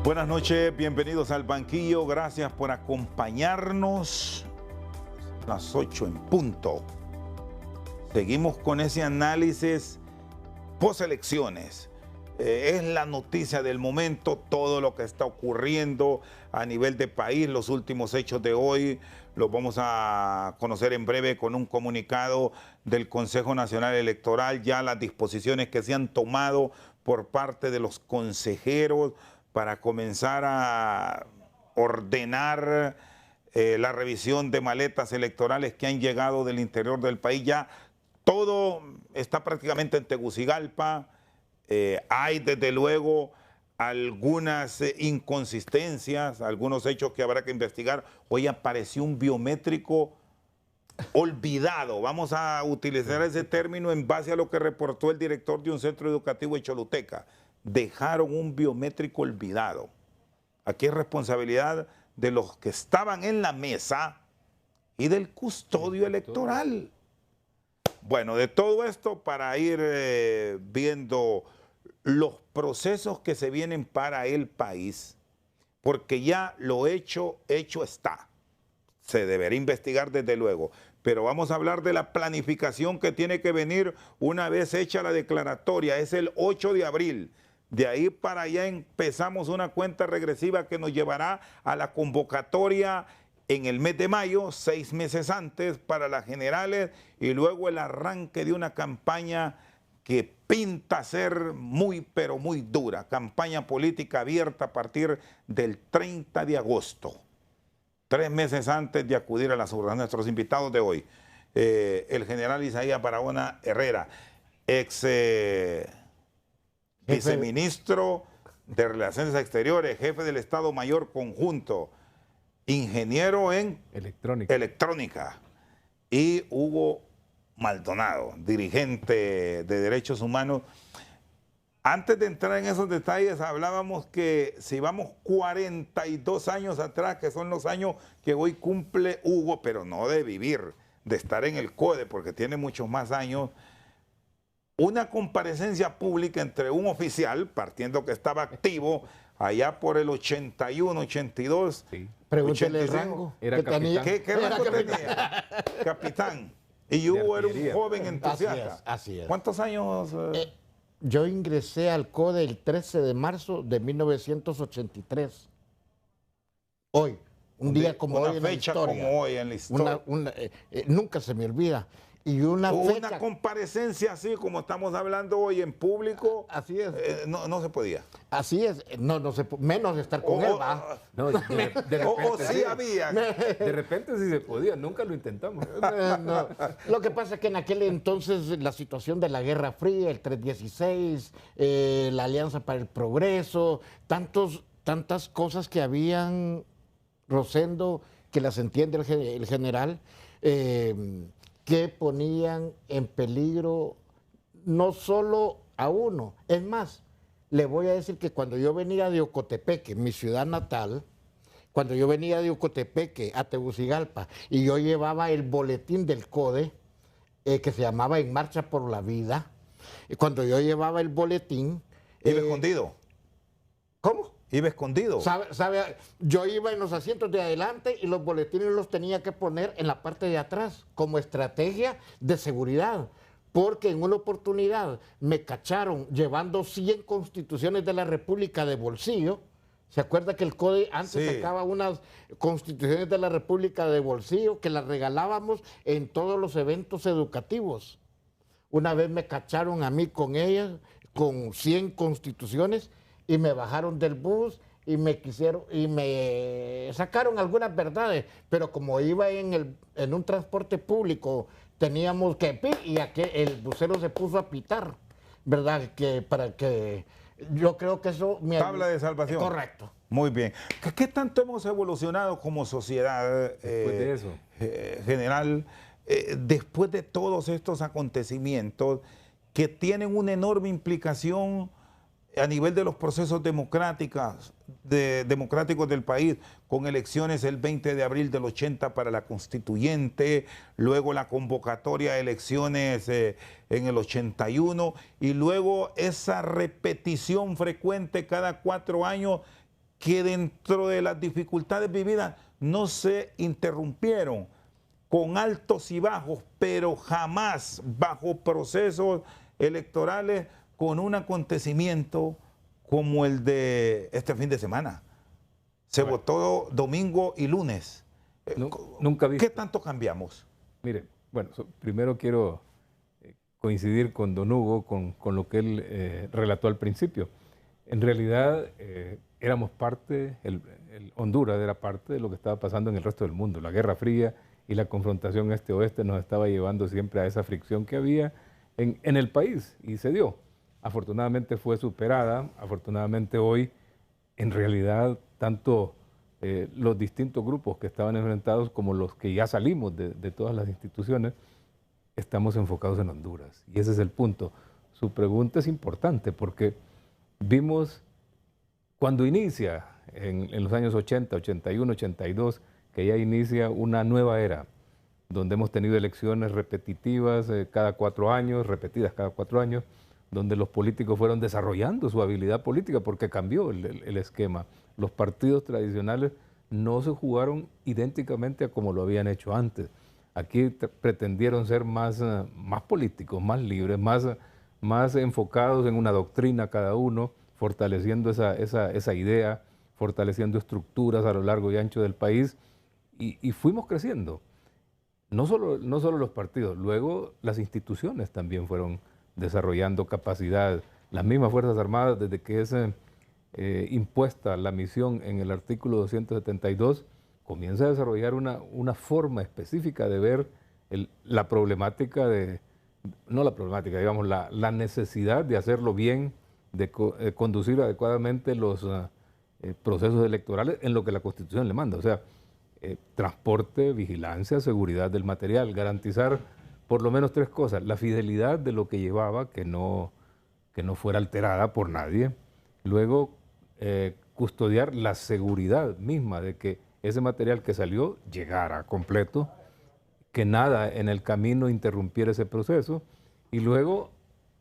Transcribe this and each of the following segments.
Buenas noches, bienvenidos al banquillo, gracias por acompañarnos. Las 8 en punto. Seguimos con ese análisis post-elecciones. Es la noticia del momento, todo lo que está ocurriendo a nivel de país, los últimos hechos de hoy, los vamos a conocer en breve con un comunicado del Consejo Nacional Electoral, ya las disposiciones que se han tomado por parte de los consejeros para comenzar a ordenar la revisión de maletas electorales que han llegado del interior del país. Ya todo está prácticamente en Tegucigalpa. Hay desde luego algunas inconsistencias, algunos hechos que habrá que investigar. Hoy apareció un biométrico olvidado, vamos a utilizar ese término en base a lo que reportó el director de un centro educativo de Choluteca. Dejaron un biométrico olvidado. Aquí es responsabilidad de los que estaban en la mesa y del custodio electoral. Bueno, de todo esto para ir viendo los procesos que se vienen para el país, porque ya lo hecho está. Se deberá investigar desde luego, pero vamos a hablar de la planificación que tiene que venir una vez hecha la declaratoria. Es el 8 de abril. De ahí para allá empezamos una cuenta regresiva que nos llevará a la convocatoria en el mes de mayo, 6 meses antes para las generales, y luego el arranque de una campaña que pinta ser muy, pero muy dura. Campaña política abierta a partir del 30 de agosto. 3 meses antes de acudir a las urnas. Nuestros invitados de hoy, el general Isaías Barahona Herrera, ex viceministro de Relaciones Exteriores, jefe del Estado Mayor Conjunto, ingeniero en electrónica, y Hugo Maldonado, dirigente de Derechos Humanos. Antes de entrar en esos detalles, hablábamos que si vamos 42 años atrás, que son los años que hoy cumple Hugo, pero no de vivir, de estar en el CODE, porque tiene muchos más años, una comparecencia pública entre un oficial, partiendo que estaba activo allá por el 81, 82. Sí. Pregúntele el rango. Era capitán. ¿Qué rango tenía? Capitán. Y Hugo era un joven entusiasta. Así es. ¿Cuántos años? Yo ingresé al CODE el 13 de marzo de 1983. Hoy, un día como hoy en la historia. Una fecha como hoy en la historia. Nunca se me olvida. Y una comparecencia así como estamos hablando hoy en público. Así es. No se podía. Así es. No se menos estar con él, ¿va? No, de repente, o sí había. De repente sí se podía, nunca lo intentamos. No. Lo que pasa es que en aquel entonces la situación de la Guerra Fría, el 316, la Alianza para el Progreso, tantas cosas que habían, Rosendo, que las entiende el general, que ponían en peligro no solo a uno. Es más, le voy a decir que cuando yo venía de Ocotepeque, mi ciudad natal, cuando yo venía de Ocotepeque a Tegucigalpa y yo llevaba el boletín del CODE, que se llamaba En Marcha por la Vida, y cuando yo llevaba el boletín... ¿Iba escondido? ¿Cómo? ¿Iba escondido? Yo iba en los asientos de adelante y los boletines los tenía que poner en la parte de atrás como estrategia de seguridad. Porque en una oportunidad me cacharon llevando 100 constituciones de la República de bolsillo. ¿Se acuerda que el CODE antes sacaba unas constituciones de la República de bolsillo que las regalábamos en todos los eventos educativos? Una vez me cacharon a mí con ellas, con 100 constituciones, y me bajaron del bus y me sacaron algunas verdades, pero como iba en un transporte público, teníamos que y el bucero se puso a pitar, ¿verdad? Para que yo creo que eso tabla de salvación. Correcto. Muy bien. ¿Qué tanto hemos evolucionado como sociedad, después de eso? General, después de todos estos acontecimientos que tienen una enorme implicación a nivel de los procesos democráticos del país, con elecciones el 20 de abril del 80 para la constituyente, luego la convocatoria a elecciones en el 81 y luego esa repetición frecuente cada 4 años que dentro de las dificultades vividas no se interrumpieron, con altos y bajos, pero jamás bajo procesos electorales con un acontecimiento como el de este fin de semana. Se votó domingo y lunes. Nunca visto. ¿Qué tanto cambiamos? Mire, bueno, primero quiero coincidir con don Hugo, con lo que él relató al principio. En realidad éramos parte, Honduras era parte de lo que estaba pasando en el resto del mundo. La Guerra Fría y la confrontación este-oeste nos estaba llevando siempre a esa fricción que había en el país y se dio. Afortunadamente fue superada, afortunadamente hoy en realidad tanto los distintos grupos que estaban enfrentados como los que ya salimos de todas las instituciones, estamos enfocados en Honduras. Y ese es el punto. Su pregunta es importante porque vimos cuando inicia en los años 80, 81, 82, que ya inicia una nueva era, donde hemos tenido elecciones repetitivas cada 4 años, repetidas cada 4 años, donde los políticos fueron desarrollando su habilidad política porque cambió el esquema. Los partidos tradicionales no se jugaron idénticamente a como lo habían hecho antes. Aquí pretendieron ser más políticos, más libres, más enfocados en una doctrina cada uno, fortaleciendo esa idea, fortaleciendo estructuras a lo largo y ancho del país, y fuimos creciendo. No solo los partidos, luego las instituciones también fueron desarrollando capacidad. Las mismas Fuerzas Armadas, desde que es impuesta la misión en el artículo 272, comienza a desarrollar una forma específica de ver la problemática digamos, la necesidad de hacerlo bien, de conducir adecuadamente los procesos electorales en lo que la Constitución le manda. O sea, transporte, vigilancia, seguridad del material, garantizar por lo menos 3 cosas: la fidelidad de lo que llevaba, que no fuera alterada por nadie; luego, custodiar la seguridad misma de que ese material que salió llegara completo, que nada en el camino interrumpiera ese proceso; y luego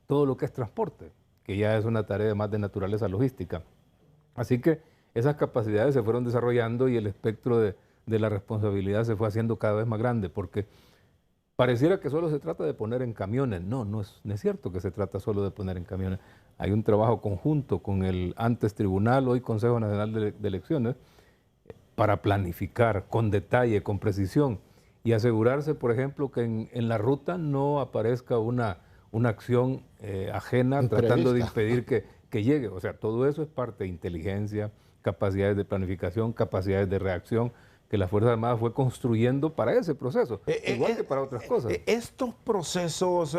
todo lo que es transporte, que ya es una tarea más de naturaleza logística. Así que esas capacidades se fueron desarrollando y el espectro de la responsabilidad se fue haciendo cada vez más grande, porque pareciera que solo se trata de poner en camiones. No es cierto que se trata solo de poner en camiones. Hay un trabajo conjunto con el antes tribunal, hoy Consejo Nacional de Elecciones, para planificar con detalle, con precisión, y asegurarse, por ejemplo, que en la ruta no aparezca una acción ajena tratando de impedir que llegue. O sea, todo eso es parte de inteligencia, capacidades de planificación, capacidades de reacción, que la Fuerza Armada fue construyendo para ese proceso, igual que para otras cosas. Estos procesos,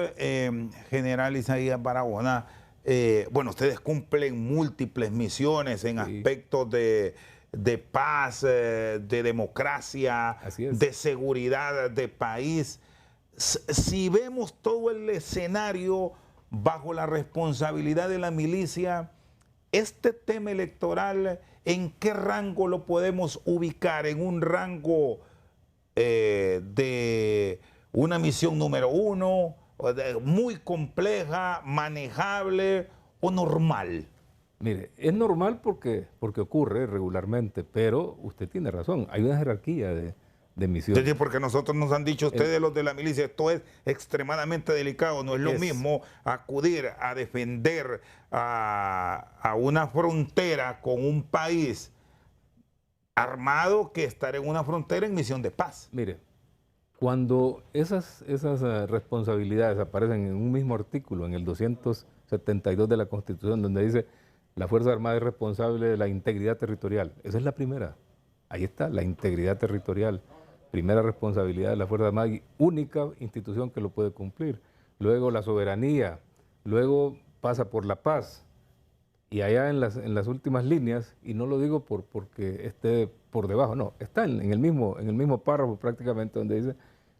General Isaías Barahona, bueno, ustedes cumplen múltiples misiones en aspectos de paz, de democracia, de seguridad de país. Si vemos todo el escenario bajo la responsabilidad de la milicia, este tema electoral, ¿en qué rango lo podemos ubicar? ¿En un rango de una misión número 1, muy compleja, manejable o normal? Mire, es normal porque ocurre regularmente, pero usted tiene razón, hay una jerarquía de misiones. Sí, porque nosotros nos han dicho ustedes, los de la milicia, esto es extremadamente delicado, no es lo mismo acudir a defender a una frontera con un país armado que estar en una frontera en misión de paz. Mire, cuando esas responsabilidades aparecen en un mismo artículo, en el 272 de la Constitución, donde dice: la Fuerza Armada es responsable de la integridad territorial. Esa es la primera. Ahí está, la integridad territorial. Primera responsabilidad de la Fuerza Armada y única institución que lo puede cumplir. Luego la soberanía. Luego pasa por la paz. Y allá en las últimas líneas, y no lo digo porque esté por debajo, no, está en el mismo párrafo prácticamente, donde dice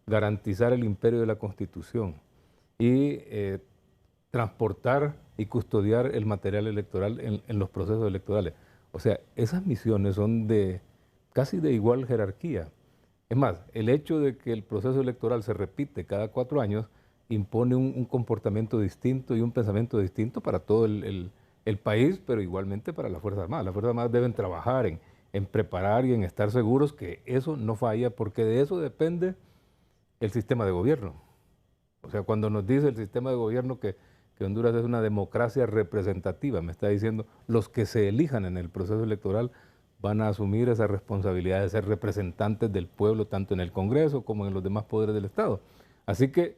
garantizar el imperio de la Constitución y transportar y custodiar el material electoral en los procesos electorales. O sea, esas misiones son casi de igual jerarquía. Es más, el hecho de que el proceso electoral se repite cada 4 años impone un comportamiento distinto y un pensamiento distinto para todo el el país, pero igualmente para las Fuerzas Armadas. Las Fuerzas Armadas deben trabajar en preparar y en estar seguros que eso no falla, porque de eso depende el sistema de gobierno. O sea, cuando nos dice el sistema de gobierno que Honduras es una democracia representativa, me está diciendo los que se elijan en el proceso electoral van a asumir esa responsabilidad de ser representantes del pueblo, tanto en el Congreso como en los demás poderes del Estado. Así que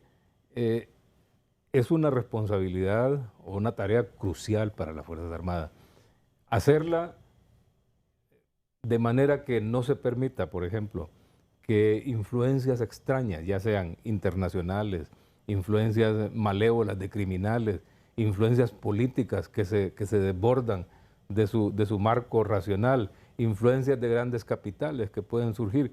es una responsabilidad o una tarea crucial para las Fuerzas Armadas. Hacerla de manera que no se permita, por ejemplo, que influencias extrañas, ya sean internacionales, influencias malévolas de criminales, influencias políticas que se desbordan de su marco racional, influencias de grandes capitales que pueden surgir,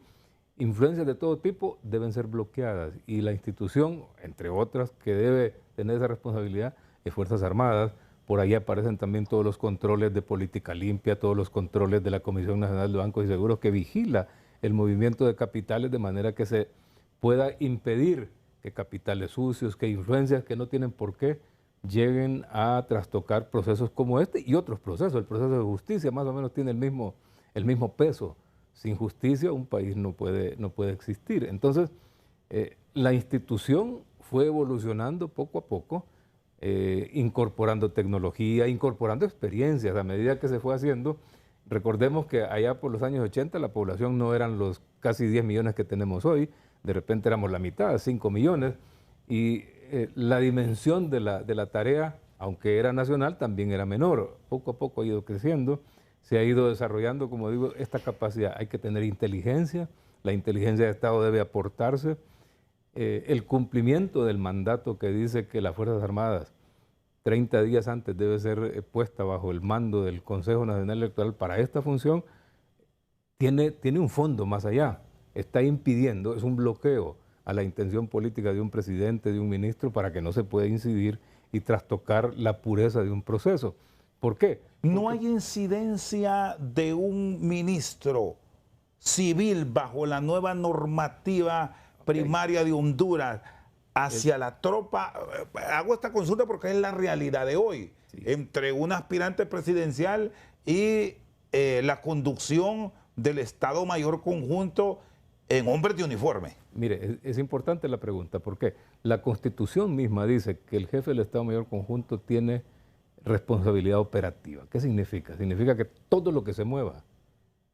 influencias de todo tipo deben ser bloqueadas y la institución, entre otras, que debe tener esa responsabilidad es Fuerzas Armadas. Por ahí aparecen también todos los controles de política limpia, todos los controles de la Comisión Nacional de Bancos y Seguros que vigila el movimiento de capitales de manera que se pueda impedir que capitales sucios, que influencias que no tienen por qué lleguen a trastocar procesos como este y otros procesos. El proceso de justicia más o menos tiene el mismo peso. Sin justicia un país no puede existir. Entonces, la institución fue evolucionando poco a poco, incorporando tecnología, incorporando experiencias a medida que se fue haciendo. Recordemos que allá por los años 80 la población no eran los casi 10 millones que tenemos hoy, de repente éramos la mitad, 5 millones, y la dimensión de la tarea, aunque era nacional, también era menor. Poco a poco ha ido creciendo, se ha ido desarrollando, como digo, esta capacidad. Hay que tener inteligencia, la inteligencia de Estado debe aportarse, el cumplimiento del mandato que dice que las Fuerzas Armadas 30 días antes debe ser puesta bajo el mando del Consejo Nacional Electoral para esta función, tiene un fondo más allá. Está impidiendo, es un bloqueo a la intención política de un presidente, de un ministro, para que no se pueda incidir y trastocar la pureza de un proceso. ¿Por qué? No hay incidencia de un ministro civil bajo la nueva normativa primaria de Honduras hacia la tropa. Hago esta consulta porque es la realidad de hoy, sí, entre un aspirante presidencial y la conducción del Estado Mayor Conjunto en hombres de uniforme. Mire, es importante la pregunta, porque la Constitución misma dice que el jefe del Estado Mayor Conjunto tiene responsabilidad operativa. ¿Qué significa? Significa que todo lo que se mueva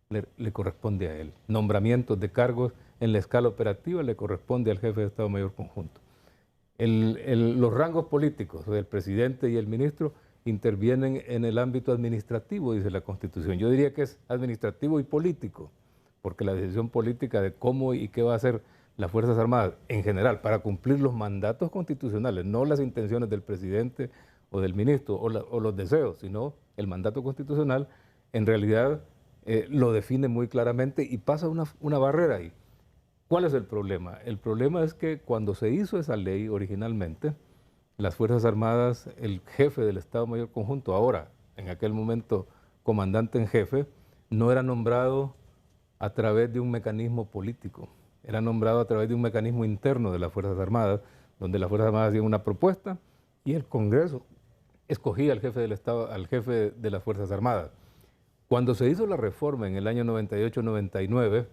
le corresponde a él. Nombramientos de cargos en la escala operativa le corresponde al jefe de Estado Mayor Conjunto. Los rangos políticos del presidente y el ministro intervienen en el ámbito administrativo, dice la Constitución. Yo diría que es administrativo y político, porque la decisión política de cómo y qué va a hacer las Fuerzas Armadas en general para cumplir los mandatos constitucionales, no las intenciones del presidente o del ministro o los deseos, sino el mandato constitucional, en realidad lo define muy claramente y pasa una barrera ahí. ¿Cuál es el problema? El problema es que cuando se hizo esa ley originalmente, las Fuerzas Armadas, el jefe del Estado Mayor Conjunto, ahora, en aquel momento, comandante en jefe, no era nombrado a través de un mecanismo político, era nombrado a través de un mecanismo interno de las Fuerzas Armadas, donde las Fuerzas Armadas hacían una propuesta y el Congreso escogía al jefe del Estado, al jefe de las Fuerzas Armadas. Cuando se hizo la reforma en el año 98-99,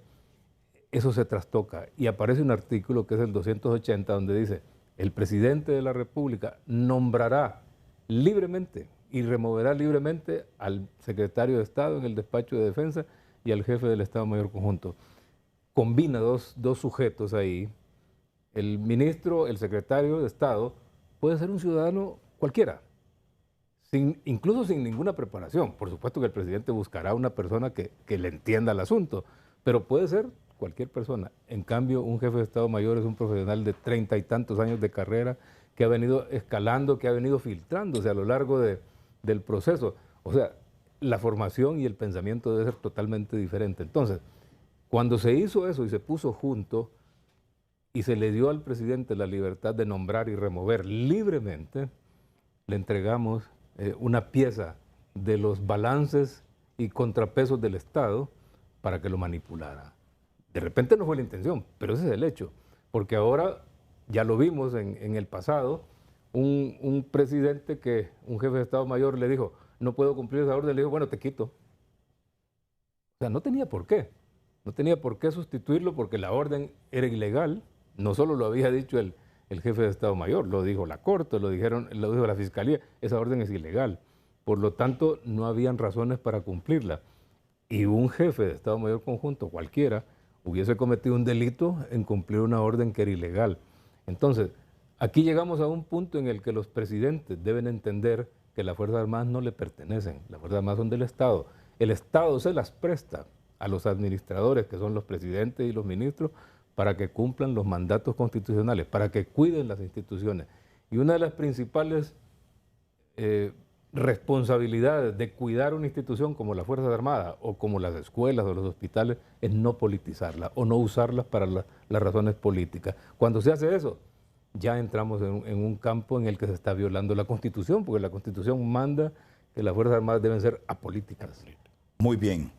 eso se trastoca y aparece un artículo que es el 280 donde dice: el presidente de la República nombrará libremente y removerá libremente al secretario de Estado en el despacho de defensa y al jefe del Estado Mayor Conjunto. Combina dos sujetos ahí. El ministro, el secretario de Estado, puede ser un ciudadano cualquiera, incluso sin ninguna preparación. Por supuesto que el presidente buscará una persona que le entienda el asunto, pero puede ser cualquier persona. En cambio, un jefe de Estado Mayor es un profesional de 30 y tantos años de carrera que ha venido escalando, que ha venido filtrándose a lo largo del proceso. O sea, la formación y el pensamiento debe ser totalmente diferente. Entonces, cuando se hizo eso y se puso junto y se le dio al presidente la libertad de nombrar y remover libremente, le entregamos una pieza de los balances y contrapesos del Estado para que lo manipulara. De repente no fue la intención, pero ese es el hecho, porque ahora ya lo vimos en el pasado, un presidente un jefe de Estado Mayor le dijo: no puedo cumplir esa orden, le dijo, bueno, te quito. O sea, no tenía por qué. No tenía por qué sustituirlo porque la orden era ilegal. No solo lo había dicho el jefe de Estado Mayor, lo dijo la Corte, lo dijo la Fiscalía. Esa orden es ilegal. Por lo tanto, no habían razones para cumplirla. Y un jefe de Estado Mayor conjunto, cualquiera, hubiese cometido un delito en cumplir una orden que era ilegal. Entonces, aquí llegamos a un punto en el que los presidentes deben entender que las Fuerzas Armadas no le pertenecen. Las Fuerzas Armadas son del Estado. El Estado se las presta a los administradores, que son los presidentes y los ministros, para que cumplan los mandatos constitucionales, para que cuiden las instituciones. Y una de las principales responsabilidades de cuidar una institución como las Fuerzas Armadas o como las escuelas o los hospitales es no politizarla o no usarlas para las razones políticas. Cuando se hace eso, ya entramos en un campo en el que se está violando la Constitución, porque la Constitución manda que las Fuerzas Armadas deben ser apolíticas. Muy bien.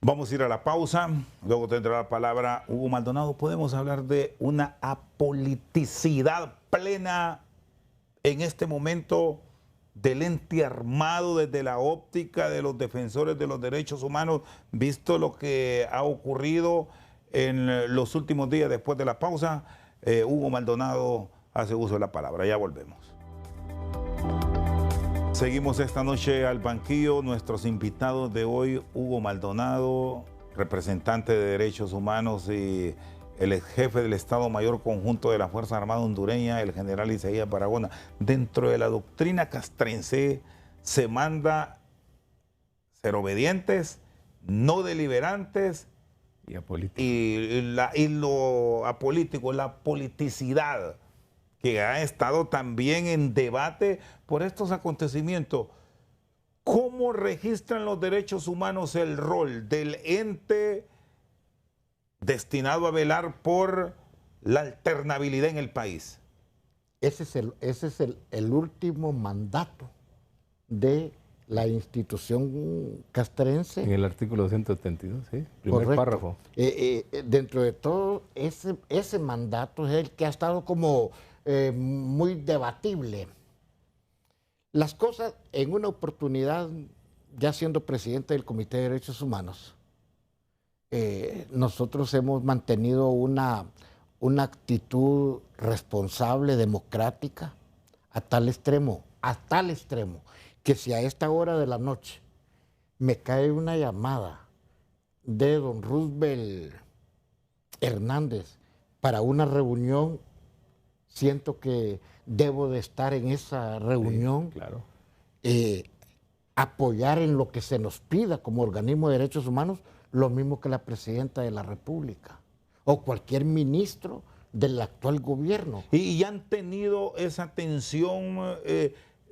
Vamos a ir a la pausa, luego tendrá la palabra Hugo Maldonado. Podemos hablar de una apoliticidad plena en este momento del ente armado desde la óptica de los defensores de los derechos humanos, visto lo que ha ocurrido en los últimos días después de la pausa. Hugo Maldonado hace uso de la palabra. Ya volvemos. Seguimos esta noche al banquillo. Nuestros invitados de hoy, Hugo Maldonado, representante de derechos humanos y el ex jefe del Estado Mayor Conjunto de la Fuerza Armada Hondureña, el general Isaías Barahona. Dentro de la doctrina castrense se manda ser obedientes, no deliberantes Y apolíticos. y lo apolítico, la politicidad que ha estado también en debate por estos acontecimientos. ¿Cómo registran los derechos humanos el rol del ente destinado a velar por la alternabilidad en el país? Ese es el último mandato de la institución castrense. En el artículo 272, sí, primer Correcto. párrafo. Dentro de todo, ese mandato es el que ha estado como muy debatible. Las cosas, en una oportunidad, ya siendo presidente del Comité de Derechos Humanos, nosotros hemos mantenido una actitud responsable, democrática, a tal extremo, que si a esta hora de la noche me cae una llamada de don Roosevelt Hernández para una reunión, siento que debo de estar en esa reunión, Sí, claro. apoyar en lo que se nos pida como organismo de derechos humanos, lo mismo que la presidenta de la República o cualquier ministro del actual gobierno. Y han tenido esa tensión,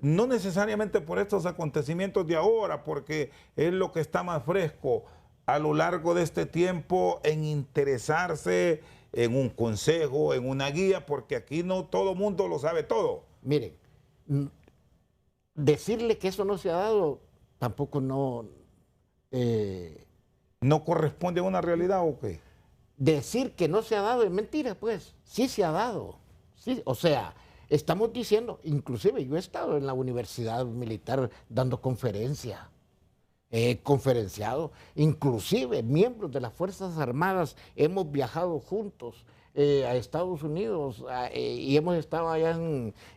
no necesariamente por estos acontecimientos de ahora, porque es lo que está más fresco a lo largo de este tiempo en interesarse en un consejo, en una guía, porque aquí no todo mundo lo sabe todo. Miren, decirle que eso no se ha dado tampoco no... ¿No corresponde a una realidad o qué? decir que no se ha dado es mentira, pues. Sí se ha dado. Sí, o sea, estamos diciendo, inclusive yo he estado en la universidad militar dando conferencias. He conferenciado, inclusive miembros de las Fuerzas Armadas hemos viajado juntos a Estados Unidos y hemos estado allá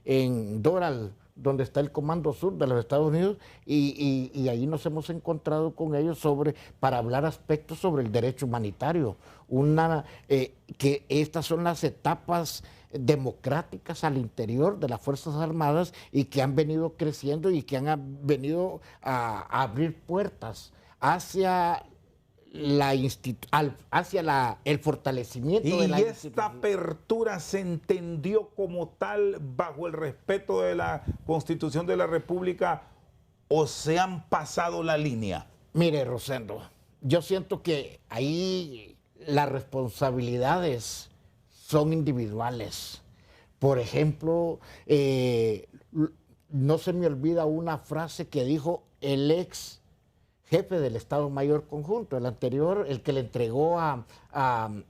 en Doral, donde está el Comando Sur de los Estados Unidos, y ahí nos hemos encontrado con ellos para hablar aspectos sobre el derecho humanitario, que estas son las etapas democráticas al interior de las Fuerzas Armadas y que han venido creciendo y que han venido a abrir puertas hacia el fortalecimiento de la institución. Y esta apertura se entendió como tal bajo el respeto de la Constitución de la República, o se han pasado la línea. Mire, Rosendo, yo siento que ahí las responsabilidades son individuales. Por ejemplo, no se me olvida una frase que dijo el ex jefe del Estado Mayor Conjunto, el anterior, el que le entregó a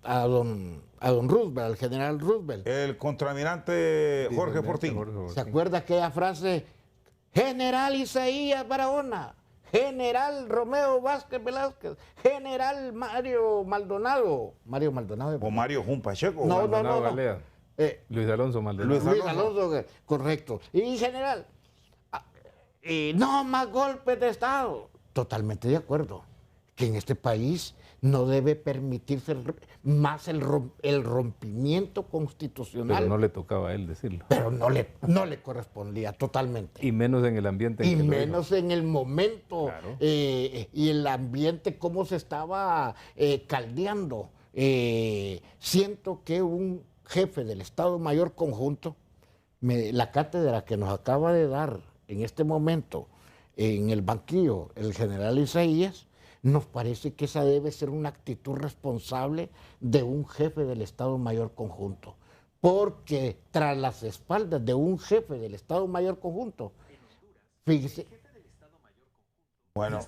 don Roosevelt, al general Roosevelt. El contraalmirante Jorge Fortín. ¿Se acuerda aquella frase? General Isaías Barahona, General Romeo Vázquez Velázquez, General Mario Maldonado. Mario Maldonado. O Mario Jun Pacheco. No, Maldonado Galea. Luis Alonso Maldonado. Luis Alonso, correcto. Y general, y no más golpes de Estado. Totalmente de acuerdo. Que en este país no debe permitirse más el rompimiento constitucional. Pero no le tocaba a él decirlo. Pero no le correspondía totalmente. Y menos en el ambiente. Y menos en el momento. Claro. Y el ambiente, cómo se estaba caldeando. Siento que un jefe del Estado Mayor Conjunto, la cátedra que nos acaba de dar en este momento en el banquillo el general Isaías, nos parece que esa debe ser una actitud responsable de un jefe del Estado Mayor Conjunto. Porque tras las espaldas de un jefe del Estado Mayor Conjunto, fíjese. Bueno,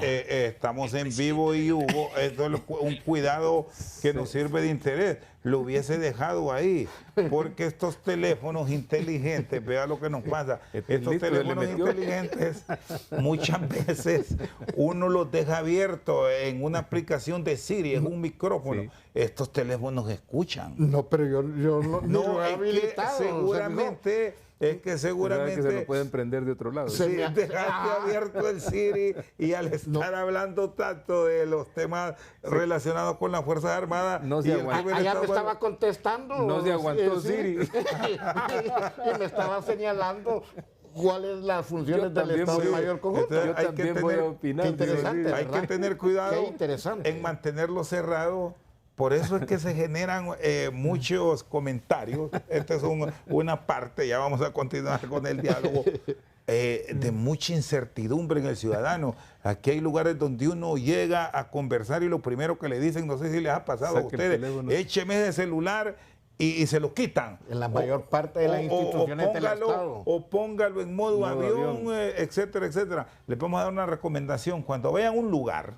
estamos en vivo y Hugo, esto es un cuidado que nos sirve de interés. Lo hubiese dejado ahí, porque estos teléfonos inteligentes, vea lo que nos pasa, estos teléfonos inteligentes muchas veces uno los deja abiertos en una aplicación de Siri, en un micrófono. Sí. Estos teléfonos escuchan. No, pero yo no lo he habilitado. Seguramente... Es que seguramente... que se lo pueden prender de otro lado. Sí, dejaste abierto el Siri y al estar hablando tanto de los temas relacionados con las Fuerzas Armadas... No se aguantó. Allá me estaba contestando. No se aguantó Siri. Y me estaba señalando cuáles las funciones del Estado Mayor Conjunto. Yo también voy a opinar. Qué interesante, hay que tener cuidado interesante. En mantenerlo cerrado. Por eso es que se generan muchos comentarios. Esta es una parte, ya vamos a continuar con el diálogo, de mucha incertidumbre en el ciudadano. Aquí hay lugares donde uno llega a conversar y lo primero que le dicen, no sé si les ha pasado a ustedes, écheme de celular y se lo quitan. En la mayor parte de las instituciones del Estado. O póngalo en modo avión, etcétera, etcétera. Les vamos a dar una recomendación. Cuando vayan a un lugar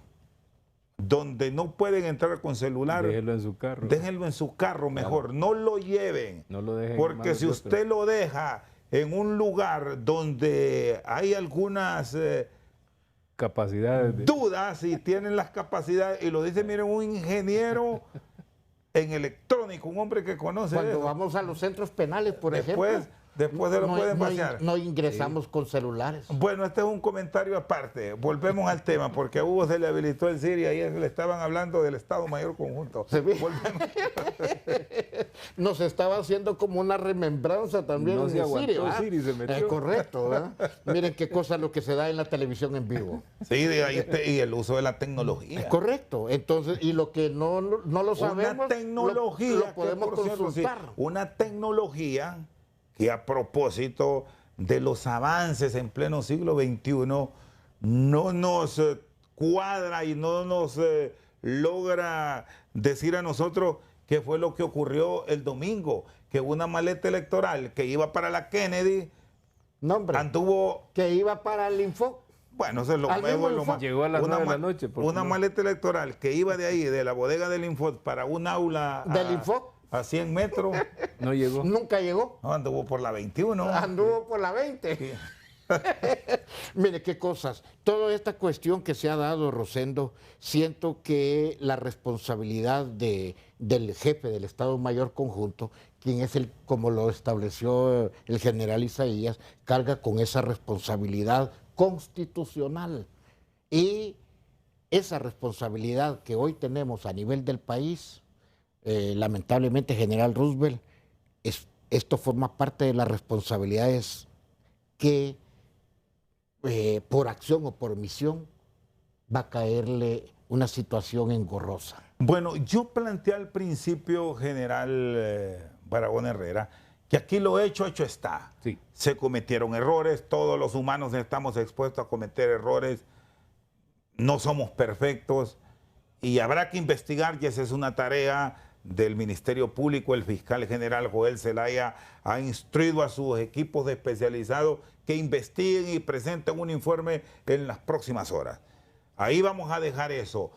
donde no pueden entrar con celular, déjenlo en su carro. Déjenlo en su carro mejor, no lo lleven. No lo dejen. Porque si usted lo deja en un lugar donde hay algunas capacidades, dudas y tienen las capacidades, y lo dice, miren, un ingeniero en electrónico, un hombre que conoce Cuando eso. Vamos a los centros penales, por ejemplo. Después se lo pueden vaciar. No ingresamos con celulares. Bueno, este es un comentario aparte. Volvemos al tema, porque a Hugo se le habilitó el Siri y ayer le estaban hablando del Estado Mayor Conjunto. Volvemos. Nos estaba haciendo como una remembranza también. No se aguantó Siri, se metió. Correcto, ¿verdad? Miren qué cosa lo que se da en la televisión en vivo. Sí, y el uso de la tecnología. Es correcto. Entonces, y lo que no lo sabemos, una tecnología lo podemos consultar. Sí, una tecnología que a propósito de los avances en pleno siglo XXI no nos cuadra y no nos logra decir a nosotros qué fue lo que ocurrió el domingo, que una maleta electoral que iba para la Kennedy, anduvo... Que iba para el Info. Bueno, se lo llegó a las 9 de la noche. Una maleta electoral que iba de ahí, de la bodega del Info, para un aula... ¿Del Info? A 100 metros. No llegó. Nunca llegó. No, anduvo por la 21. Anduvo por la 20. Sí. Mire qué cosas. Toda esta cuestión que se ha dado, Rosendo, siento que la responsabilidad del jefe del Estado Mayor Conjunto, quien es como lo estableció el general Isaías, carga con esa responsabilidad constitucional. Y esa responsabilidad que hoy tenemos a nivel del país, lamentablemente, general Roosevelt, esto forma parte de las responsabilidades que por acción o por omisión va a caerle una situación engorrosa. Bueno, yo planteé al principio, general Barahona Herrera, que aquí lo hecho está. Sí. Se cometieron errores, todos los humanos estamos expuestos a cometer errores, no somos perfectos y habrá que investigar, y esa es una tarea del Ministerio Público. El fiscal general Joel Zelaya ha instruido a sus equipos especializados que investiguen y presenten un informe en las próximas horas. Ahí vamos a dejar eso.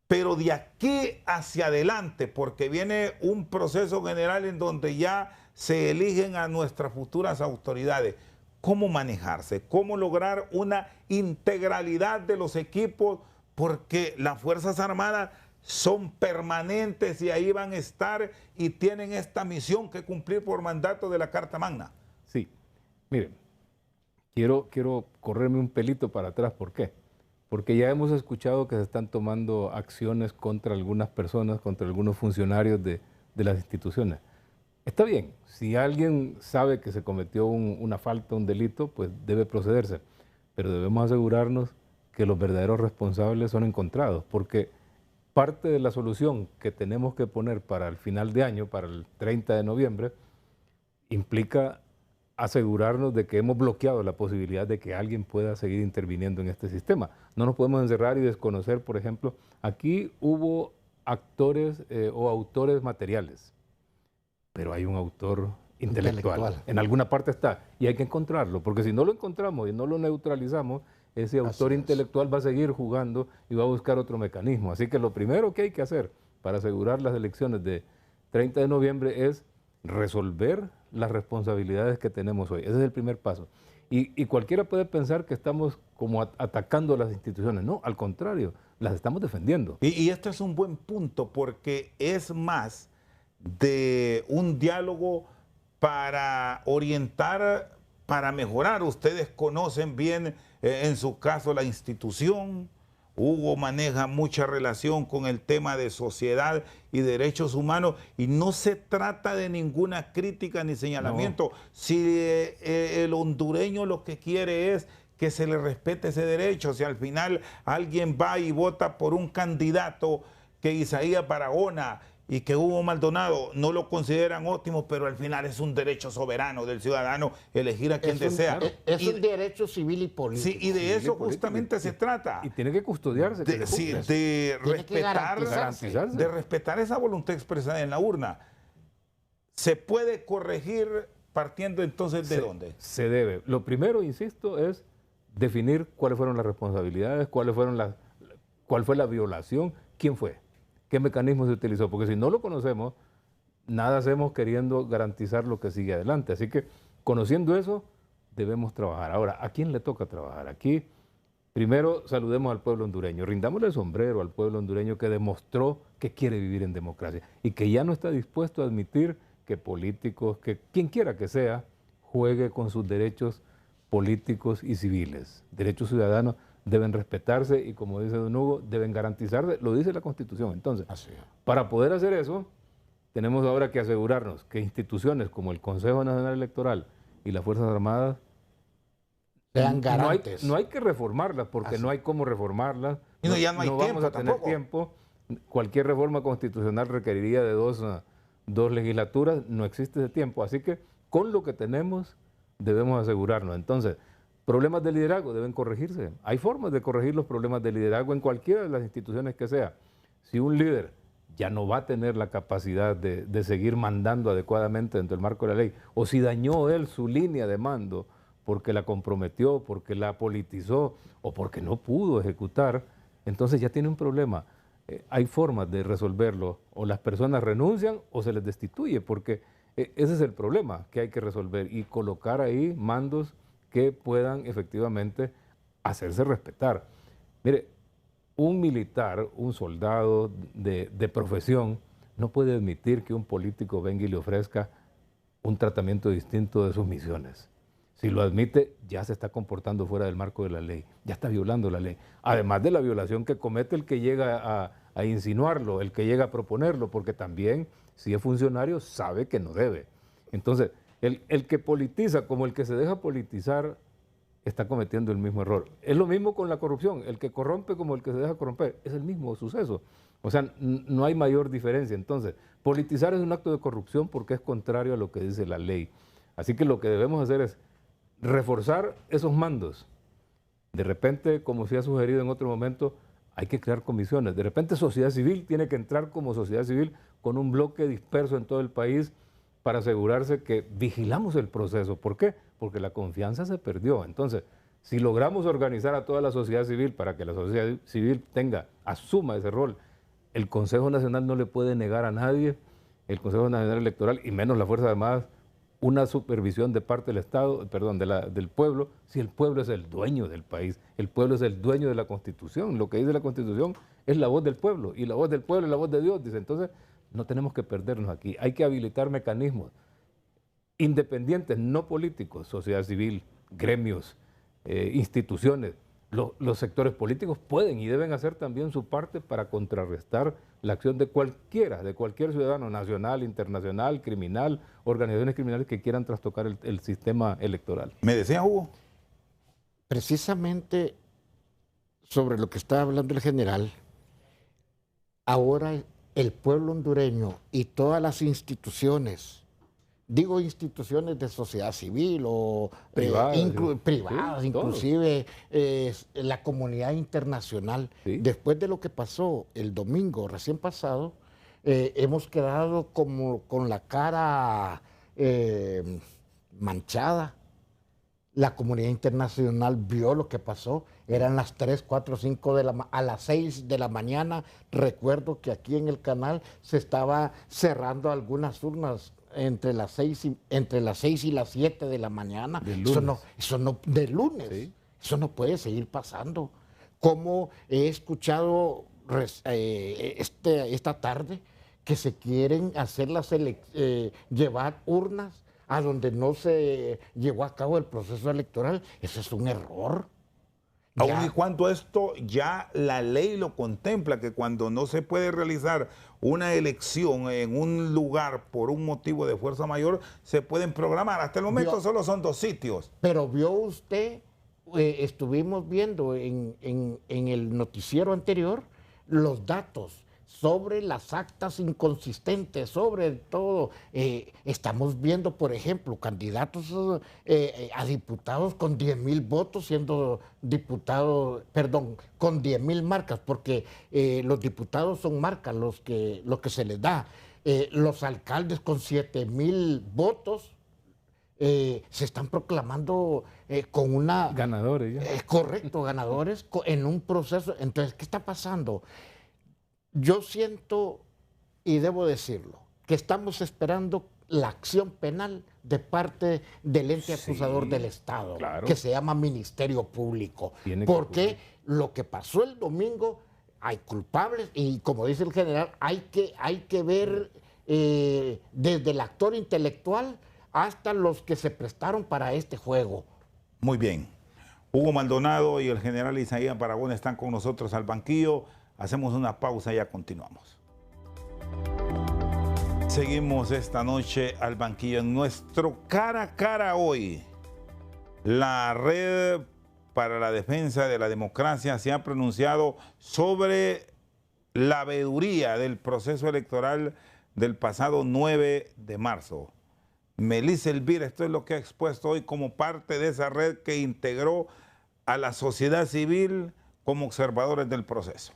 Pero de aquí hacia adelante, porque viene un proceso general en donde ya se eligen a nuestras futuras autoridades, cómo manejarse, cómo lograr una integralidad de los equipos, porque las Fuerzas Armadas son permanentes y ahí van a estar y tienen esta misión que cumplir por mandato de la Carta Magna. Sí, miren, quiero correrme un pelito para atrás. ¿Por qué? Porque ya hemos escuchado que se están tomando acciones contra algunas personas, contra algunos funcionarios de las instituciones. Está bien, si alguien sabe que se cometió una falta, un delito, pues debe procederse, pero debemos asegurarnos que los verdaderos responsables son encontrados, porque parte de la solución que tenemos que poner para el final de año, para el 30 de noviembre, implica asegurarnos de que hemos bloqueado la posibilidad de que alguien pueda seguir interviniendo en este sistema. No nos podemos encerrar y desconocer, por ejemplo, aquí hubo actores o autores materiales, pero hay un autor intelectual. En alguna parte está y hay que encontrarlo, porque si no lo encontramos y no lo neutralizamos, ese autor intelectual va a seguir jugando y va a buscar otro mecanismo. Así que lo primero que hay que hacer para asegurar las elecciones de 30 de noviembre es resolver las responsabilidades que tenemos hoy. Ese es el primer paso. Y cualquiera puede pensar que estamos como atacando a las instituciones. No, al contrario, las estamos defendiendo. Y esto es un buen punto porque es más de un diálogo para orientar, para mejorar. Ustedes conocen bien, en su caso, la institución. Hugo maneja mucha relación con el tema de sociedad y derechos humanos y no se trata de ninguna crítica ni señalamiento. No. Si el hondureño lo que quiere es que se le respete ese derecho, si al final alguien va y vota por un candidato que Isaías Barahona y que Hugo Maldonado no lo consideran óptimo, pero al final es un derecho soberano del ciudadano elegir a quien desea. Es un derecho civil y político. Sí, y de eso justamente se trata. Y tiene que custodiarse. De respetar esa voluntad expresada en la urna. ¿Se puede corregir partiendo entonces de dónde? Se debe. Lo primero, insisto, es definir cuáles fueron las responsabilidades, cuál fue la violación, quién fue. ¿Qué mecanismo se utilizó? Porque si no lo conocemos, nada hacemos queriendo garantizar lo que sigue adelante. Así que, conociendo eso, debemos trabajar. Ahora, ¿a quién le toca trabajar? Aquí, primero, saludemos al pueblo hondureño. Rindámosle el sombrero al pueblo hondureño que demostró que quiere vivir en democracia y que ya no está dispuesto a admitir que políticos, que quien quiera que sea, juegue con sus derechos políticos y civiles. Derechos ciudadanos deben respetarse y, como dice don Hugo, deben garantizarse, lo dice la Constitución. Entonces, para poder hacer eso, tenemos ahora que asegurarnos que instituciones como el Consejo Nacional Electoral y las Fuerzas Armadas sean garantes. No hay que reformarlas, porque no hay cómo reformarlas. No, ya no hay tiempo, vamos a tener tiempo. Cualquier reforma constitucional requeriría de dos legislaturas, no existe ese tiempo. Así que con lo que tenemos debemos asegurarnos. Entonces, problemas de liderazgo deben corregirse. Hay formas de corregir los problemas de liderazgo en cualquiera de las instituciones que sea. Si un líder ya no va a tener la capacidad de seguir mandando adecuadamente dentro del marco de la ley, o si dañó él su línea de mando porque la comprometió, porque la politizó o porque no pudo ejecutar, entonces ya tiene un problema. Hay formas de resolverlo, o las personas renuncian o se les destituye, porque ese es el problema que hay que resolver y colocar ahí mandos que puedan efectivamente hacerse respetar. Mire, un militar, un soldado de profesión, no puede admitir que un político venga y le ofrezca un tratamiento distinto de sus misiones. Si lo admite, ya se está comportando fuera del marco de la ley, ya está violando la ley. Además de la violación que comete el que llega a insinuarlo, el que llega a proponerlo, porque también, si es funcionario, sabe que no debe. Entonces, el que politiza como el que se deja politizar está cometiendo el mismo error. Es lo mismo con la corrupción. El que corrompe como el que se deja corromper es el mismo suceso. O sea, no hay mayor diferencia. Entonces, politizar es un acto de corrupción porque es contrario a lo que dice la ley. Así que lo que debemos hacer es reforzar esos mandos. De repente, como se ha sugerido en otro momento, hay que crear comisiones. De repente, sociedad civil tiene que entrar como sociedad civil con un bloque disperso en todo el país para asegurarse que vigilamos el proceso. ¿Por qué? Porque la confianza se perdió. Entonces, si logramos organizar a toda la sociedad civil para que la sociedad civil asuma ese rol, el Consejo Nacional no le puede negar a nadie, el Consejo Nacional Electoral y menos las Fuerzas Armadas, una supervisión de parte del Estado, perdón, del pueblo, si el pueblo es el dueño del país, el pueblo es el dueño de la Constitución. Lo que dice la Constitución es la voz del pueblo, y la voz del pueblo es la voz de Dios, dice. Entonces, no tenemos que perdernos aquí. Hay que habilitar mecanismos independientes, no políticos, sociedad civil, gremios, instituciones. Los sectores políticos pueden y deben hacer también su parte para contrarrestar la acción de cualquier ciudadano nacional, internacional, criminal, organizaciones criminales que quieran trastocar el sistema electoral. ¿Me decía, Hugo? Precisamente sobre lo que estaba hablando el general, ahora el pueblo hondureño y todas las instituciones, digo instituciones de sociedad civil o privadas, sí, inclusive la comunidad internacional. Sí. Después de lo que pasó el domingo recién pasado, hemos quedado como con la cara manchada. La comunidad internacional vio lo que pasó. Eran las 3, 4, 5 a las 6 de la mañana. Recuerdo que aquí en el canal se estaba cerrando algunas urnas entre las 6 y las 7 de la mañana. Eso no, de lunes. Sí. Eso no puede seguir pasando. Como he escuchado esta tarde que se quieren hacer llevar urnas a donde no se llevó a cabo el proceso electoral. Eso es un error. Aun y cuando esto ya la ley lo contempla, que cuando no se puede realizar una elección en un lugar por un motivo de fuerza mayor, se pueden programar. Hasta el momento solo son 2 sitios. Pero vio usted, estuvimos viendo en el noticiero anterior los datos sobre las actas inconsistentes, sobre todo. Estamos viendo, por ejemplo, candidatos a diputados con 10,000 votos siendo diputados, perdón, con 10,000 marcas, porque los diputados son marcas lo que se les da. Los alcaldes con 7,000 votos se están proclamando con una... Ganadores ya. Correcto, ganadores en un proceso. Entonces, ¿qué está pasando? Yo siento, y debo decirlo, que estamos esperando la acción penal de parte del ente acusador del Estado, claro, que se llama Ministerio Público. Porque lo que pasó el domingo, hay culpables y, como dice el general, hay que ver desde el actor intelectual hasta los que se prestaron para este juego. Muy bien. Hugo Maldonado y el general Isaías Barahona están con nosotros al banquillo. Hacemos una pausa y ya continuamos. Seguimos esta noche al banquillo. En nuestro cara a cara hoy, la Red para la Defensa de la Democracia se ha pronunciado sobre la veeduría del proceso electoral del pasado 9 de marzo. Melissa Elvira, esto es lo que ha expuesto hoy como parte de esa red que integró a la sociedad civil como observadores del proceso.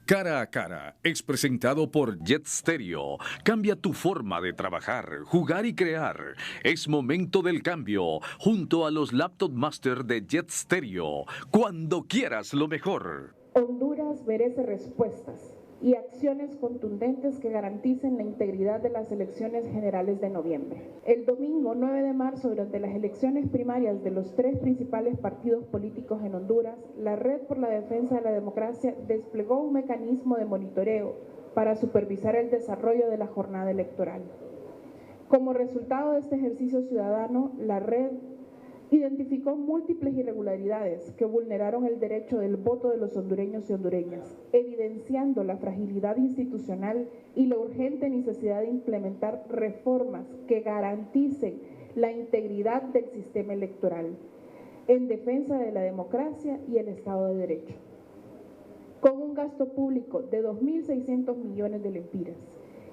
Cara a Cara es presentado por Jet Stereo. Cambia tu forma de trabajar, jugar y crear. Es momento del cambio. Junto a los Laptop Master de Jet Stereo. Cuando quieras lo mejor. Honduras merece respuestas y acciones contundentes que garanticen la integridad de las elecciones generales de noviembre. El domingo 9 de marzo, durante las elecciones primarias de los 3 principales partidos políticos en Honduras, la Red por la Defensa de la Democracia desplegó un mecanismo de monitoreo para supervisar el desarrollo de la jornada electoral. Como resultado de este ejercicio ciudadano, la Red identificó múltiples irregularidades que vulneraron el derecho del voto de los hondureños y hondureñas, evidenciando la fragilidad institucional y la urgente necesidad de implementar reformas que garanticen la integridad del sistema electoral en defensa de la democracia y el Estado de Derecho. Con un gasto público de 2.600 millones de lempiras,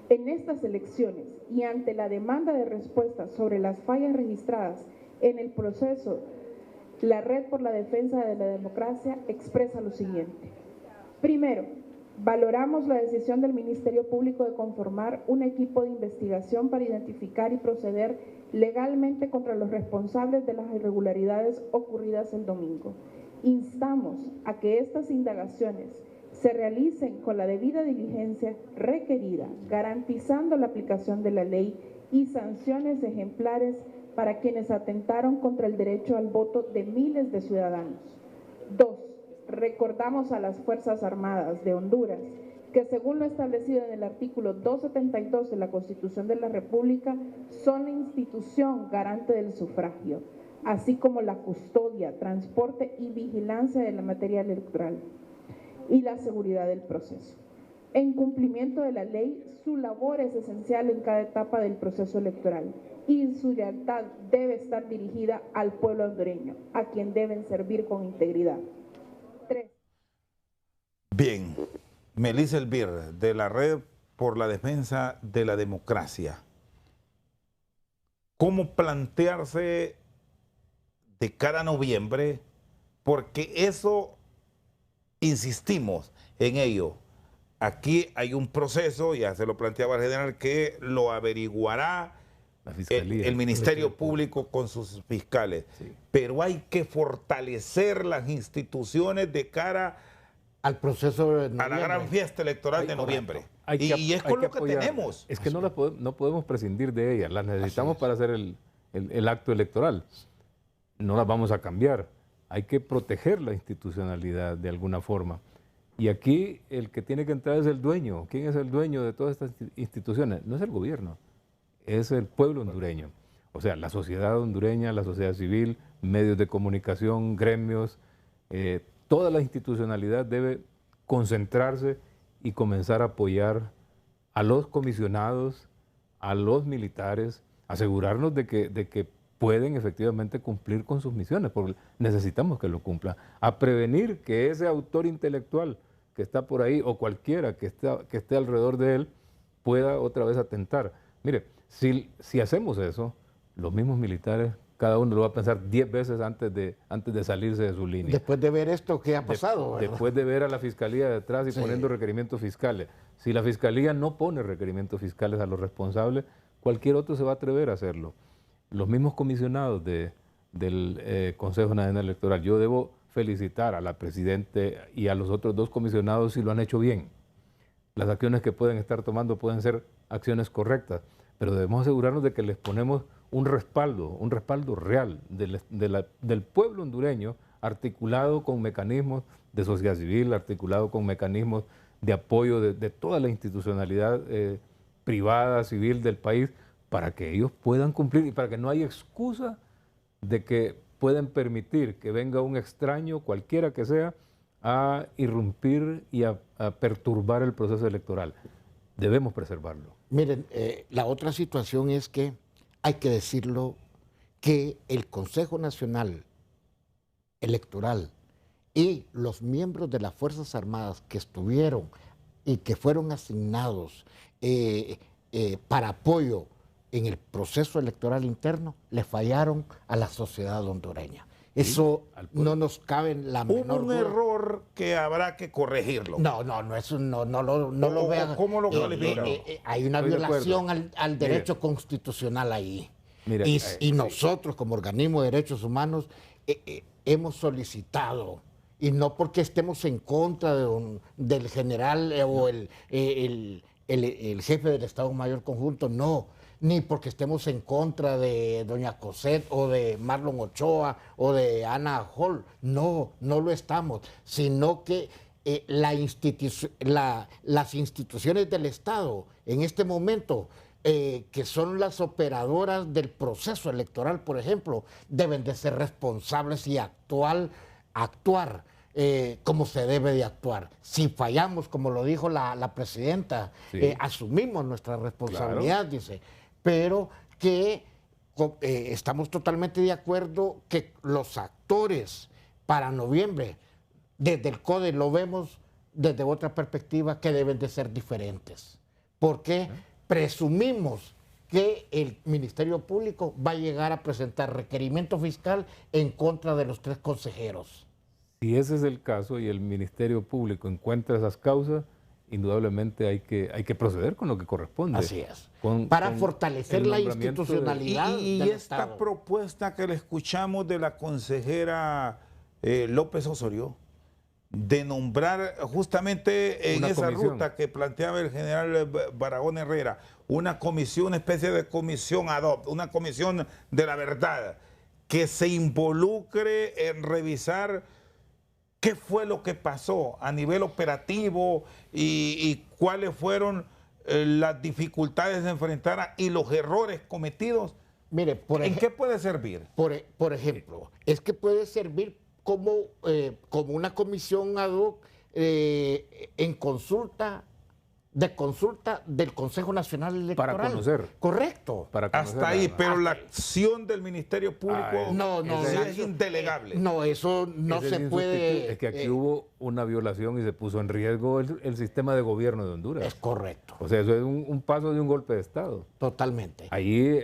en estas elecciones y ante la demanda de respuestas sobre las fallas registradas en el proceso, la Red por la Defensa de la Democracia expresa lo siguiente. Primero, valoramos la decisión del Ministerio Público de conformar un equipo de investigación para identificar y proceder legalmente contra los responsables de las irregularidades ocurridas el domingo. Instamos a que estas indagaciones se realicen con la debida diligencia requerida, garantizando la aplicación de la ley y sanciones ejemplares para quienes atentaron contra el derecho al voto de miles de ciudadanos. 2. Recordamos a las Fuerzas Armadas de Honduras que, según lo establecido en el artículo 272 de la Constitución de la República, son la institución garante del sufragio, así como la custodia, transporte y vigilancia de la materia electoral y la seguridad del proceso. En cumplimiento de la ley, su labor es esencial en cada etapa del proceso electoral y su lealtad debe estar dirigida al pueblo hondureño, a quien deben servir con integridad. 3. Bien, Melissa Elvir, de la Red por la Defensa de la Democracia. ¿Cómo plantearse de cara a noviembre? Porque eso, insistimos en ello. Aquí hay un proceso, ya se lo planteaba el general, que lo averiguará La Fiscalía, el Ministerio Público con sus fiscales. Sí. Pero hay que fortalecer las instituciones de cara al proceso de noviembre, a la gran fiesta electoral de noviembre. Y es con lo que tenemos. Es que no podemos prescindir de ellas, las necesitamos para hacer el acto electoral. No las vamos a cambiar. Hay que proteger la institucionalidad de alguna forma. Y aquí el que tiene que entrar es el dueño. ¿Quién es el dueño de todas estas instituciones? No es el gobierno, es el pueblo hondureño. O sea, la sociedad hondureña, la sociedad civil, medios de comunicación, gremios, toda la institucionalidad debe concentrarse y comenzar a apoyar a los comisionados, a los militares, asegurarnos de que pueden efectivamente cumplir con sus misiones, porque necesitamos que lo cumplan. A prevenir que ese autor intelectual que está por ahí o cualquiera que esté alrededor de él pueda otra vez atentar. Mire, si hacemos eso, los mismos militares, cada uno lo va a pensar 10 veces antes de salirse de su línea. Después de ver esto, ¿qué ha pasado? Después de ver a la Fiscalía detrás y poniendo requerimientos fiscales. Si la Fiscalía no pone requerimientos fiscales a los responsables, cualquier otro se va a atrever a hacerlo. Los mismos comisionados del Consejo Nacional Electoral, yo debo felicitar a la Presidenta y a los otros 2 comisionados si lo han hecho bien. Las acciones que pueden estar tomando pueden ser acciones correctas, pero debemos asegurarnos de que les ponemos un respaldo real del pueblo hondureño, articulado con mecanismos de sociedad civil, articulado con mecanismos de apoyo de toda la institucionalidad privada, civil del país, para que ellos puedan cumplir y para que no haya excusa de que pueden permitir que venga un extraño, cualquiera que sea, a irrumpir y a perturbar el proceso electoral. Debemos preservarlo. Miren, la otra situación es que hay que decirlo, que el Consejo Nacional Electoral y los miembros de las Fuerzas Armadas que estuvieron y que fueron asignados para apoyo en el proceso electoral interno, le fallaron a la sociedad hondureña. Eso no nos cabe en la menor duda. Error que habrá que corregirlo. No, eso no lo vean. ¿Cómo lo califican? Hay una violación al derecho constitucional ahí. Mira, y nosotros, como organismo de derechos humanos, hemos solicitado, y no porque estemos en contra del general o el jefe del Estado Mayor Conjunto, no, ni porque estemos en contra de doña Cosette o de Marlon Ochoa o de Ana Hall, no lo estamos, sino que las instituciones del Estado en este momento, que son las operadoras del proceso electoral, por ejemplo, deben de ser responsables y actuar como se debe de actuar. Si fallamos, como lo dijo la presidenta, asumimos nuestra responsabilidad, claro, dice, pero que estamos totalmente de acuerdo que los actores para noviembre, desde el CODE lo vemos desde otra perspectiva, que deben de ser diferentes. Porque presumimos que el Ministerio Público va a llegar a presentar requerimiento fiscal en contra de los 3 consejeros. Si ese es el caso y el Ministerio Público encuentra esas causas, indudablemente hay que proceder con lo que corresponde. Así es. Para fortalecer la institucionalidad y del esta Estado. Propuesta que le escuchamos de la consejera López Osorio, de nombrar justamente en Una esa comisión. ruta que planteaba el general Barahona Herrera, una comisión, una especie de comisión ad hoc, una comisión de la verdad, que se involucre en revisar qué fue lo que pasó a nivel operativo y cuáles fueron las dificultades de enfrentar y los errores cometidos. Mire, ¿En qué puede servir? por ejemplo, es que puede servir como, como una comisión ad hoc en consulta del Consejo Nacional Electoral. Para conocer. Correcto. Para conocer Hasta ahí, nada más. pero la acción del Ministerio Público No, sí la- es indelegable. No, eso no Ese se es puede. insustituible. Es que aquí hubo una violación y se puso en riesgo el sistema de gobierno de Honduras. Es correcto, O sea, eso es un paso de un golpe de Estado. totalmente. Ahí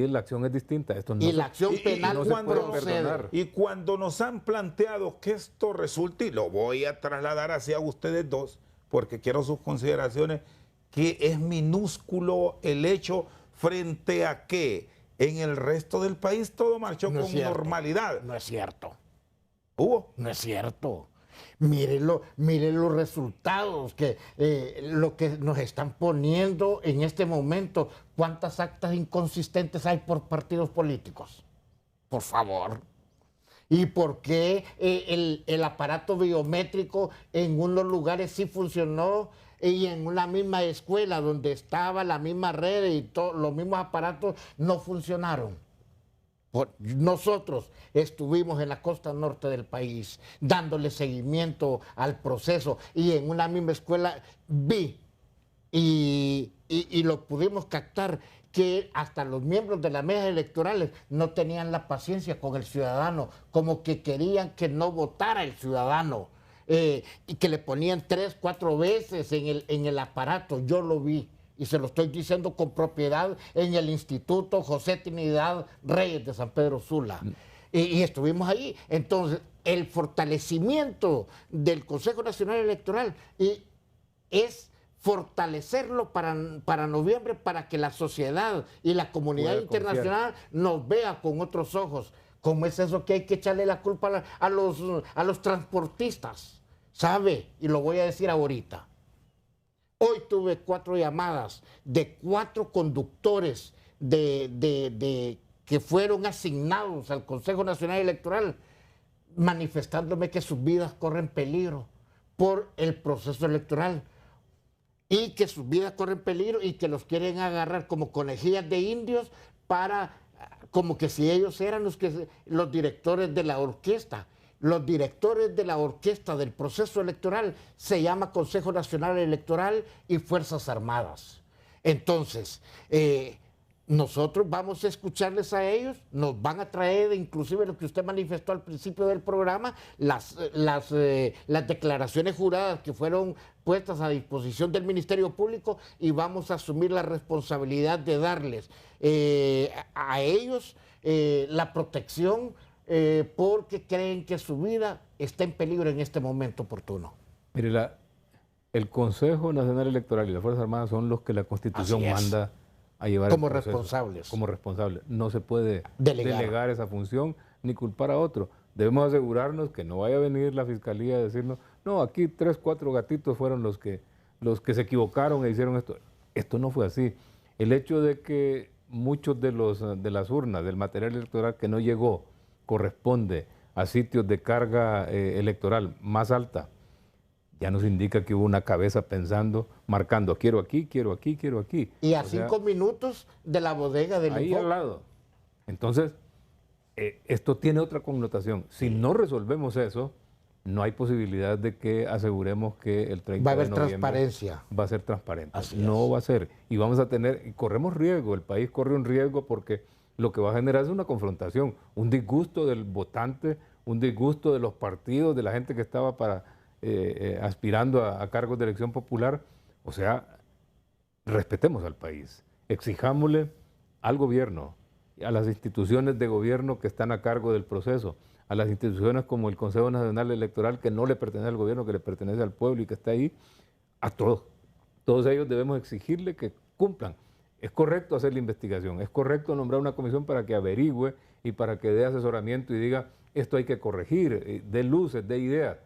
la acción es distinta. Esto no Y se- la acción penal no se puede procede. perdonar. Y cuando nos han planteado que esto resulte, y lo voy a trasladar hacia ustedes dos, porque quiero sus consideraciones, que es minúsculo el hecho frente a que en el resto del país todo marchó No es con cierto. normalidad. No es cierto. Hubo. No es cierto. Miren los resultados, lo que nos están poniendo en este momento. ¿Cuántas actas inconsistentes hay por partidos políticos? Por favor. ¿Y por qué el aparato biométrico en unos lugares sí funcionó y en una misma escuela donde estaba la misma red y los mismos aparatos no funcionaron? Nosotros estuvimos en la costa norte del país dándole seguimiento al proceso y en una misma escuela vi y lo pudimos captar que hasta los miembros de las mesas electorales no tenían la paciencia con el ciudadano, como que querían que no votara el ciudadano y que le ponían 3, 4 veces en el aparato. Yo lo vi. Y se lo estoy diciendo con propiedad en el Instituto José Trinidad Reyes de San Pedro Sula. Y estuvimos ahí. Entonces, el fortalecimiento del Consejo Nacional Electoral es fortalecerlo para noviembre, para que la sociedad y la comunidad Pueda internacional nos vea con otros ojos. ¿Cómo es eso que hay que echarle la culpa a los transportistas? ¿Sabe? Y lo voy a decir ahorita. Hoy tuve 4 llamadas de 4 conductores que fueron asignados al Consejo Nacional Electoral manifestándome que sus vidas corren peligro por el proceso electoral y que sus vidas corren peligro y que los quieren agarrar como conejillas de indios como que si ellos eran los directores de la orquesta. Los directores de la orquesta del proceso electoral se llama Consejo Nacional Electoral y Fuerzas Armadas. Entonces, nosotros vamos a escucharles a ellos, nos van a traer inclusive lo que usted manifestó al principio del programa, las declaraciones juradas que fueron puestas a disposición del Ministerio Público y vamos a asumir la responsabilidad de darles a ellos la protección porque creen que su vida está en peligro en este momento oportuno. Mire, el Consejo Nacional Electoral y las Fuerzas Armadas son los que la Constitución Así es. manda a llevar Como el proceso. responsables. Como responsables. No se puede Delegar. delegar esa función ni culpar a otro. Debemos asegurarnos que no vaya a venir la Fiscalía a decirnos, no, aquí 3, 4 gatitos fueron los que se equivocaron e hicieron esto. Esto no fue así. El hecho de que muchos de las urnas, del material electoral que no llegó, corresponde a sitios de carga electoral más alta, ya nos indica que hubo una cabeza pensando, marcando, quiero aquí, quiero aquí, quiero aquí. Y a O sea, 5 minutos de la bodega del ahí Info. al lado. Entonces, esto tiene otra connotación. Si no resolvemos eso, no hay posibilidad de que aseguremos que el 30 Va a haber de noviembre transparencia. va a ser transparente. Así No es. va a ser. Y vamos a tener, y corremos riesgo, el país corre un riesgo porque lo que va a generar es una confrontación, un disgusto del votante, un disgusto de los partidos, de la gente que estaba aspirando a cargos de elección popular. O sea, respetemos al país, exijámosle al gobierno, a las instituciones de gobierno que están a cargo del proceso, a las instituciones como el Consejo Nacional Electoral, que no le pertenece al gobierno, que le pertenece al pueblo y que está ahí, a todos. Todos ellos debemos exigirle que cumplan. Es correcto hacer la investigación, es correcto nombrar una comisión para que averigüe y para que dé asesoramiento y diga, esto hay que corregir, dé luces, dé ideas,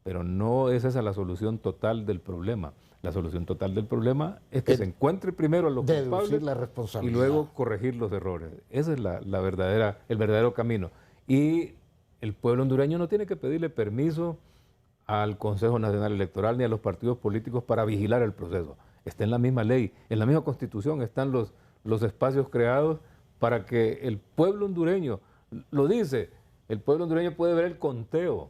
pero no es esa la solución total del problema. La solución total del problema es que se encuentre primero a los culpables la responsabilidad y luego corregir los errores. Ese es el verdadero camino. Y el pueblo hondureño no tiene que pedirle permiso al Consejo Nacional Electoral ni a los partidos políticos para vigilar el proceso. Está en la misma ley, en la misma Constitución están los espacios creados para que el pueblo hondureño, lo dice, el pueblo hondureño puede ver el conteo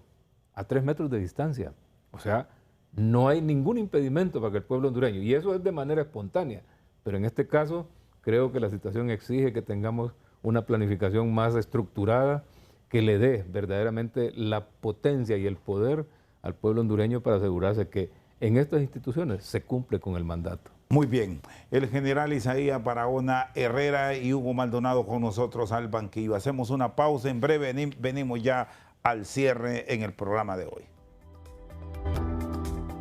a 3 metros de distancia. O sea, no hay ningún impedimento para que el pueblo hondureño, y eso es de manera espontánea, pero en este caso creo que la situación exige que tengamos una planificación más estructurada que le dé verdaderamente la potencia y el poder al pueblo hondureño para asegurarse que en estas instituciones se cumple con el mandato. Muy bien. El general Isaías Barahona Herrera y Hugo Maldonado con nosotros al banquillo. Hacemos una pausa, en breve venimos ya al cierre en el programa de hoy.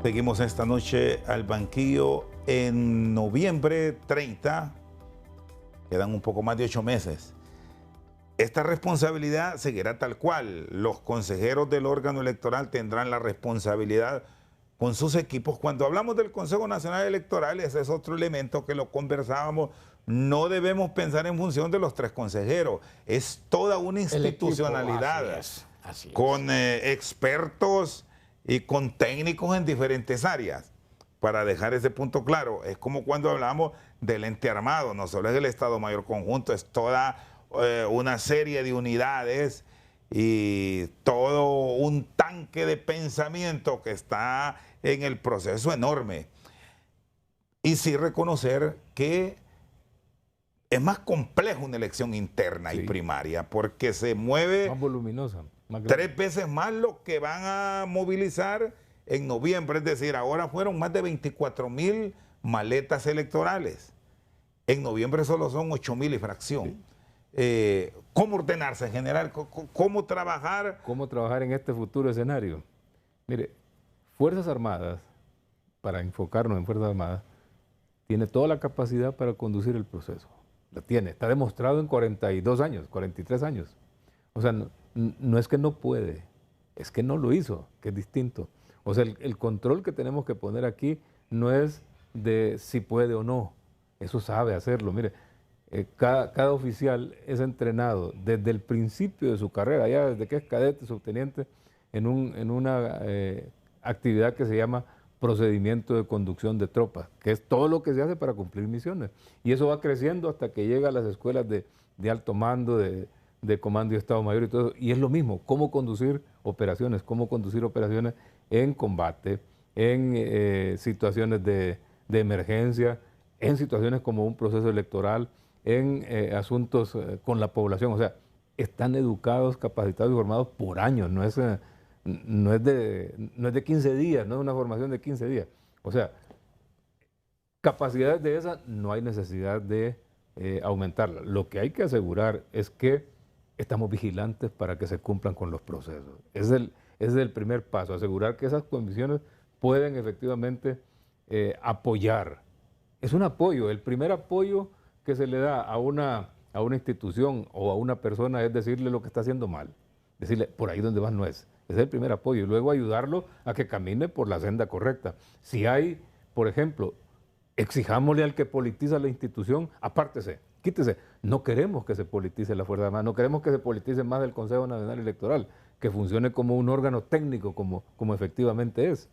Seguimos esta noche al banquillo en noviembre 30. Quedan un poco más de 8 meses. Esta responsabilidad seguirá tal cual. Los consejeros del órgano electoral tendrán la responsabilidad con sus equipos. Cuando hablamos del Consejo Nacional Electoral, ese es otro elemento que lo conversábamos. No debemos pensar en función de los 3 consejeros. Es toda una institucionalidad. Equipo, así es. Con expertos y con técnicos en diferentes áreas. Para dejar ese punto claro, es como cuando hablamos del ente armado, no solo es el Estado Mayor Conjunto, es toda una serie de unidades y todo un tanque de pensamiento que está en el proceso enorme. Y sí reconocer que es más complejo una elección interna y primaria, porque se mueve más voluminosa, más grande. 3 veces más lo que van a movilizar en noviembre, es decir, ahora fueron más de 24,000 maletas electorales. En noviembre solo son 8,000 y fracción. ¿Cómo ordenarse, general? ¿Cómo trabajar? ¿Cómo trabajar en este futuro escenario? Mire, Fuerzas Armadas, para enfocarnos en Fuerzas Armadas, tiene toda la capacidad para conducir el proceso. La tiene, está demostrado en 42 años, 43 años. O sea, no es que no puede, es que no lo hizo, que es distinto. O sea, el control que tenemos que poner aquí no es de si puede o no, eso sabe hacerlo. Mire, cada oficial es entrenado desde el principio de su carrera, ya desde que es cadete, subteniente, en una actividad que se llama procedimiento de conducción de tropas, que es todo lo que se hace para cumplir misiones. Y eso va creciendo hasta que llega a las escuelas de alto mando, de comando y Estado Mayor y todo eso. Y es lo mismo, cómo conducir operaciones en combate, en situaciones de emergencia, en situaciones como un proceso electoral, en asuntos con la población. O sea, están educados, capacitados y formados por años, no es de 15 días, no es una formación de 15 días. O sea, capacidades de esas no hay necesidad de aumentarlas. Lo que hay que asegurar es que estamos vigilantes para que se cumplan con los procesos. Ese es el primer paso, asegurar que esas comisiones pueden efectivamente apoyar. Es un apoyo, el primer apoyo que se le da a una institución o a una persona es decirle lo que está haciendo mal, decirle por ahí donde vas no es. Ese es el primer apoyo y luego ayudarlo a que camine por la senda correcta. Si hay, por ejemplo, exijámosle al que politiza la institución, apártese, quítese. No queremos que se politice la Fuerza Armada, no queremos que se politice más el Consejo Nacional Electoral, que funcione como un órgano técnico como efectivamente es,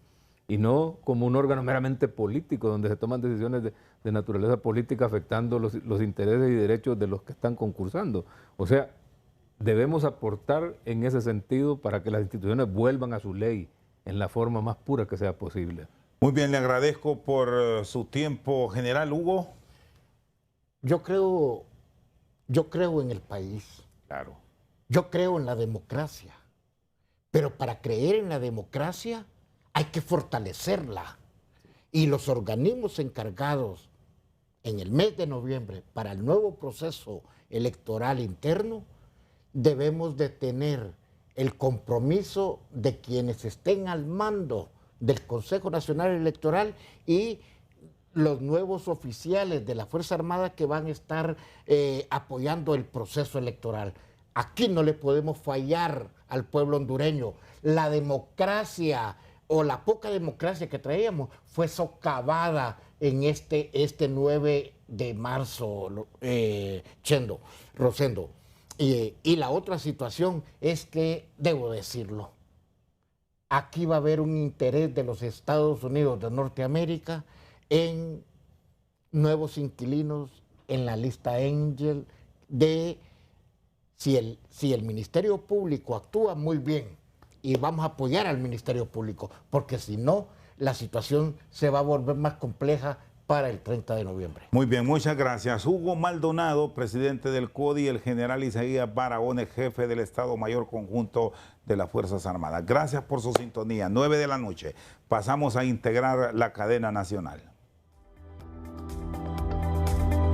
y no como un órgano meramente político donde se toman decisiones de naturaleza política afectando los intereses y derechos de los que están concursando. O sea, debemos aportar en ese sentido para que las instituciones vuelvan a su ley en la forma más pura que sea posible. Muy bien, le agradezco por su tiempo, general Hugo. Yo creo en el país. Claro. Yo creo en la democracia. Pero para creer en la democracia hay que fortalecerla. Y los organismos encargados en el mes de noviembre para el nuevo proceso electoral interno debemos de tener el compromiso de quienes estén al mando del Consejo Nacional Electoral y los nuevos oficiales de la Fuerza Armada que van a estar apoyando el proceso electoral. Aquí no le podemos fallar al pueblo hondureño. La democracia o la poca democracia que traíamos fue socavada en este 9 de marzo, Rosendo. Y la otra situación es que, debo decirlo, aquí va a haber un interés de los Estados Unidos de Norteamérica en nuevos inquilinos en la lista Angel de si el Ministerio Público actúa muy bien, y vamos a apoyar al Ministerio Público, porque si no, la situación se va a volver más compleja para el 30 de noviembre. Muy bien, muchas gracias. Hugo Maldonado, presidente del CODI, el general Isaías Barahona, jefe del Estado Mayor Conjunto de las Fuerzas Armadas. Gracias por su sintonía. 9 de la noche. Pasamos a integrar la cadena nacional.